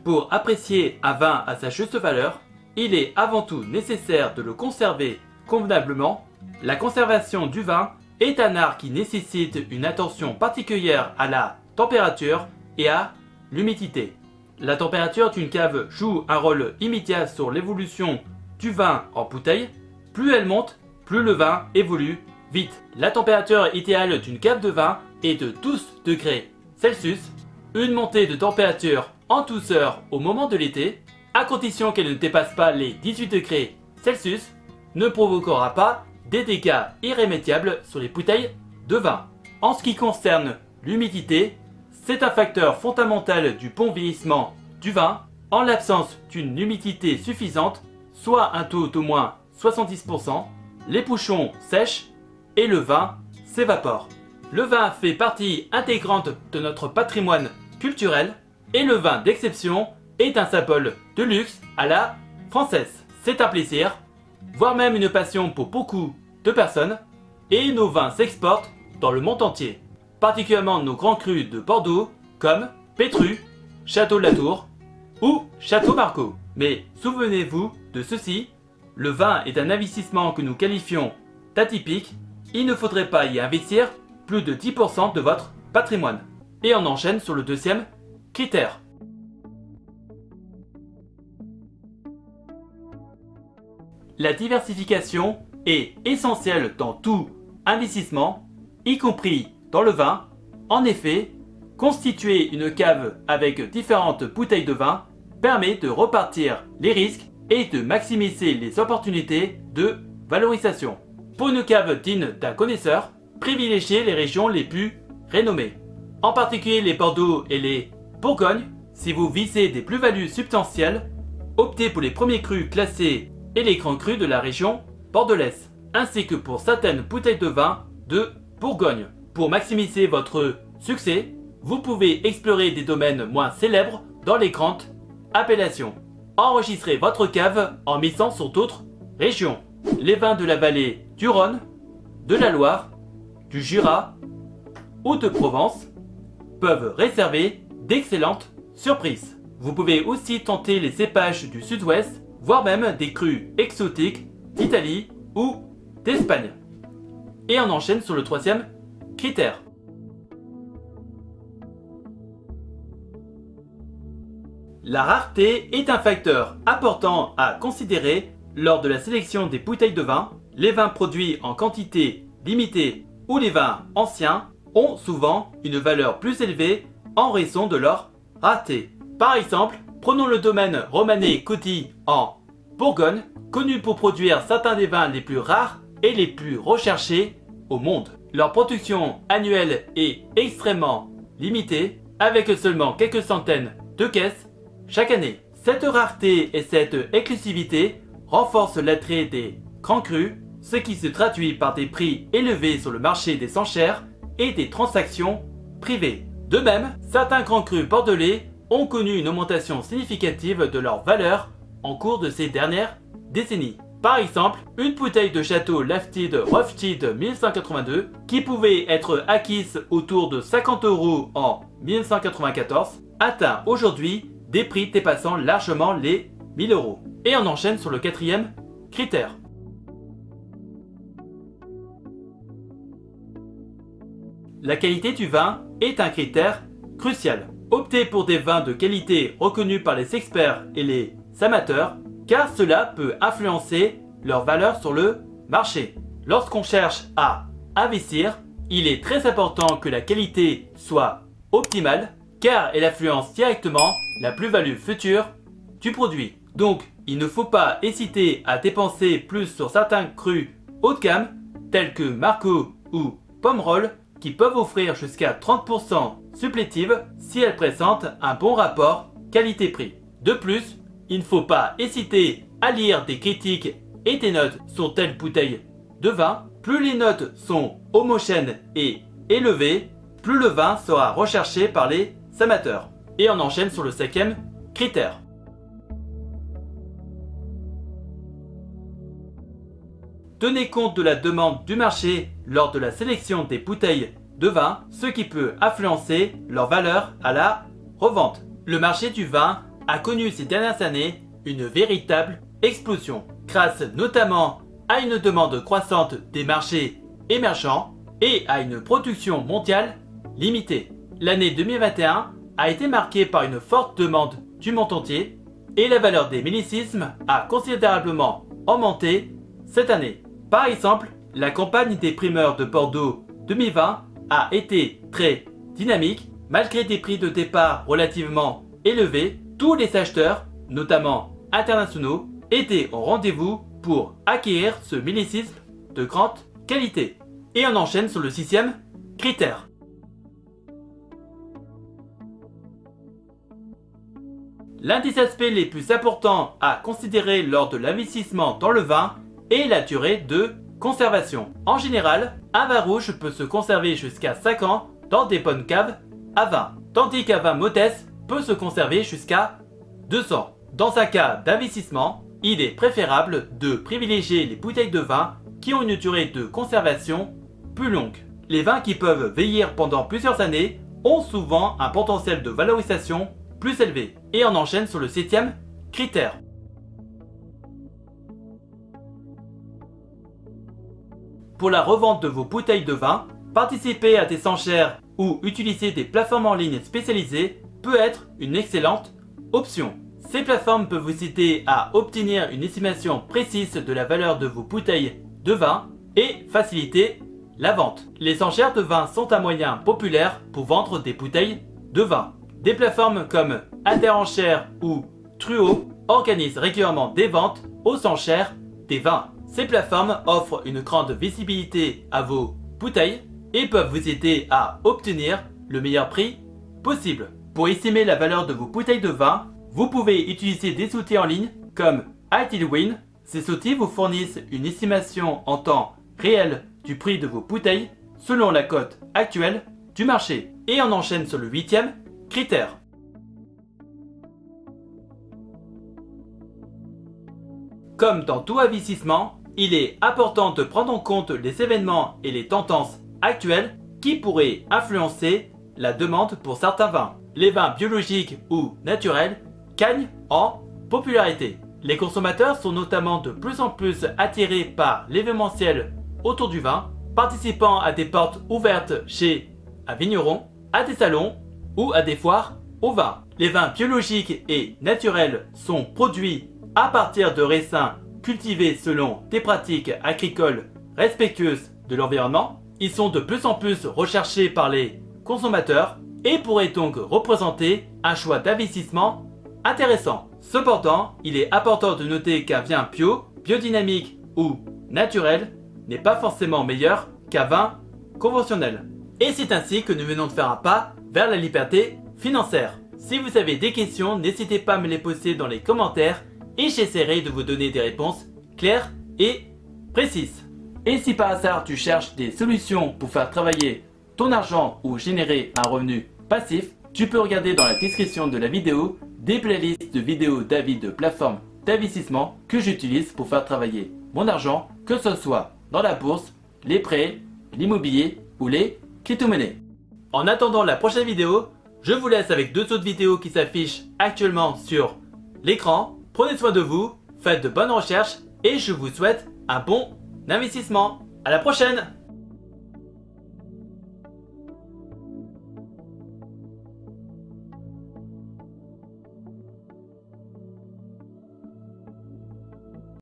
Pour apprécier un vin à sa juste valeur, il est avant tout nécessaire de le conserver convenablement. La conservation du vin est un art qui nécessite une attention particulière à la température et à l'humidité. La température d'une cave joue un rôle immédiat sur l'évolution du vin en bouteille. Plus elle monte, plus le vin évolue vite. La température idéale d'une cave de vin est de 12 degrés Celsius. Une montée de température en douceur au moment de l'été, à condition qu'elle ne dépasse pas les 18 degrés Celsius, ne provoquera pas des dégâts irrémédiables sur les bouteilles de vin. En ce qui concerne l'humidité, c'est un facteur fondamental du bon vieillissement du vin. En l'absence d'une humidité suffisante, soit un taux d'au moins 70%, les bouchons sèchent et le vin s'évapore. Le vin fait partie intégrante de notre patrimoine culturel et le vin d'exception est un symbole de luxe à la française. C'est un plaisir, voire même une passion pour beaucoup de personnes, et nos vins s'exportent dans le monde entier, particulièrement nos grands crus de Bordeaux comme Pétru, Château de la Tour ou Château Margaux. Mais souvenez-vous de ceci, le vin est un investissement que nous qualifions d'atypique. Il ne faudrait pas y investir plus de 10% de votre patrimoine. Et on enchaîne sur le deuxième critère. La diversification est essentielle dans tout investissement, y compris dans le vin. En effet, constituer une cave avec différentes bouteilles de vin permet de repartir les risques et de maximiser les opportunités de valorisation. Pour une cave digne d'un connaisseur, privilégiez les régions les plus renommées, en particulier les Bordeaux et les Bourgogne. Si vous visez des plus-values substantielles, optez pour les premiers crus classés et les grands crus de la région bordelaise, ainsi que pour certaines bouteilles de vin de Bourgogne. Pour maximiser votre succès, vous pouvez explorer des domaines moins célèbres dans les grandes appellations. Enregistrez votre cave en misant sur d'autres régions. Les vins de la vallée du Rhône, de la Loire, du Jura ou de Provence peuvent réserver d'excellentes surprises. Vous pouvez aussi tenter les cépages du sud-ouest, voire même des crus exotiques d'Italie ou d'Espagne. Et on enchaîne sur le troisième critère. La rareté est un facteur important à considérer lors de la sélection des bouteilles de vin. Les vins produits en quantité limitée ou les vins anciens ont souvent une valeur plus élevée en raison de leur rareté. Par exemple, prenons le domaine Romanée-Conti en Bourgogne, connu pour produire certains des vins les plus rares et les plus recherchés au monde. Leur production annuelle est extrêmement limitée, avec seulement quelques centaines de caisses chaque année. Cette rareté et cette exclusivité renforcent l'attrait des grands crus, ce qui se traduit par des prix élevés sur le marché des enchères et des transactions privées. De même, certains grands crus bordelais ont connu une augmentation significative de leur valeur en cours de ces dernières décennies. Par exemple, une bouteille de château Lafite Rothschild 1182 qui pouvait être acquise autour de 50 € en 1994 atteint aujourd'hui des prix dépassant largement les 1000 €. Et on enchaîne sur le quatrième critère. La qualité du vin est un critère crucial. Optez pour des vins de qualité reconnus par les experts et les amateurs, car cela peut influencer leur valeur sur le marché. Lorsqu'on cherche à investir, il est très important que la qualité soit optimale, car elle influence directement la plus-value future du produit. Donc, il ne faut pas hésiter à dépenser plus sur certains crus haut de gamme, tels que Margaux ou Pomerol, qui peuvent offrir jusqu'à 30% supplétive si elles présentent un bon rapport qualité-prix. De plus, il ne faut pas hésiter à lire des critiques et des notes sur telle bouteille de vin. Plus les notes sont homogènes et élevées, plus le vin sera recherché par les amateurs. Et on enchaîne sur le cinquième critère. Tenez compte de la demande du marché lors de la sélection des bouteilles de vin, ce qui peut influencer leur valeur à la revente. Le marché du vin a connu ces dernières années une véritable explosion, grâce notamment à une demande croissante des marchés émergents et à une production mondiale limitée. L'année 2021 a été marquée par une forte demande du monde entier et la valeur des millésimes a considérablement augmenté cette année. Par exemple, la campagne des primeurs de Bordeaux 2020 a été très dynamique. Malgré des prix de départ relativement élevés, tous les acheteurs, notamment internationaux, étaient au rendez-vous pour acquérir ce millésime de grande qualité. Et on enchaîne sur le 6e critère. L'un des aspects les plus importants à considérer lors de l'investissement dans le vin est la durée de conservation. En général, un vin rouge peut se conserver jusqu'à 5 ans dans des bonnes caves à vin, tandis qu'un vin modeste peut se conserver jusqu'à 2 ans. Dans un cas d'investissement, il est préférable de privilégier les bouteilles de vin qui ont une durée de conservation plus longue. Les vins qui peuvent vieillir pendant plusieurs années ont souvent un potentiel de valorisation plus élevé. Et on enchaîne sur le 7e critère. Pour la revente de vos bouteilles de vin, participer à des enchères ou utiliser des plateformes en ligne spécialisées peut être une excellente option. Ces plateformes peuvent vous aider à obtenir une estimation précise de la valeur de vos bouteilles de vin et faciliter la vente. Les enchères de vin sont un moyen populaire pour vendre des bouteilles de vin. Des plateformes comme Interenchères ou Truo organisent régulièrement des ventes aux enchères des vins. Ces plateformes offrent une grande visibilité à vos bouteilles et peuvent vous aider à obtenir le meilleur prix possible. Pour estimer la valeur de vos bouteilles de vin, vous pouvez utiliser des outils en ligne comme Italwin. Ces outils vous fournissent une estimation en temps réel du prix de vos bouteilles selon la cote actuelle du marché. Et on enchaîne sur le 8e critère. Comme dans tout investissement, il est important de prendre en compte les événements et les tendances actuelles qui pourraient influencer la demande pour certains vins. Les vins biologiques ou naturels gagnent en popularité. Les consommateurs sont notamment de plus en plus attirés par l'événementiel autour du vin, participant à des portes ouvertes chez un vigneron, à des salons ou à des foires au vin. Les vins biologiques et naturels sont produits à partir de raisins cultivés selon des pratiques agricoles respectueuses de l'environnement. Ils sont de plus en plus recherchés par les consommateurs et pourraient donc représenter un choix d'investissement intéressant. Cependant, il est important de noter qu'un vin bio, biodynamique ou naturel n'est pas forcément meilleur qu'un vin conventionnel. Et c'est ainsi que nous venons de faire un pas vers la liberté financière. Si vous avez des questions, n'hésitez pas à me les poser dans les commentaires et j'essaierai de vous donner des réponses claires et précises. Et si par hasard tu cherches des solutions pour faire travailler ton argent ou générer un revenu passif, tu peux regarder dans la description de la vidéo des playlists de vidéos d'avis de plateformes d'investissement que j'utilise pour faire travailler mon argent, que ce soit dans la bourse, les prêts, l'immobilier ou les crypto-monnaies. En attendant la prochaine vidéo, je vous laisse avec 2 autres vidéos qui s'affichent actuellement sur l'écran. Prenez soin de vous, faites de bonnes recherches et je vous souhaite un bon investissement. À la prochaine!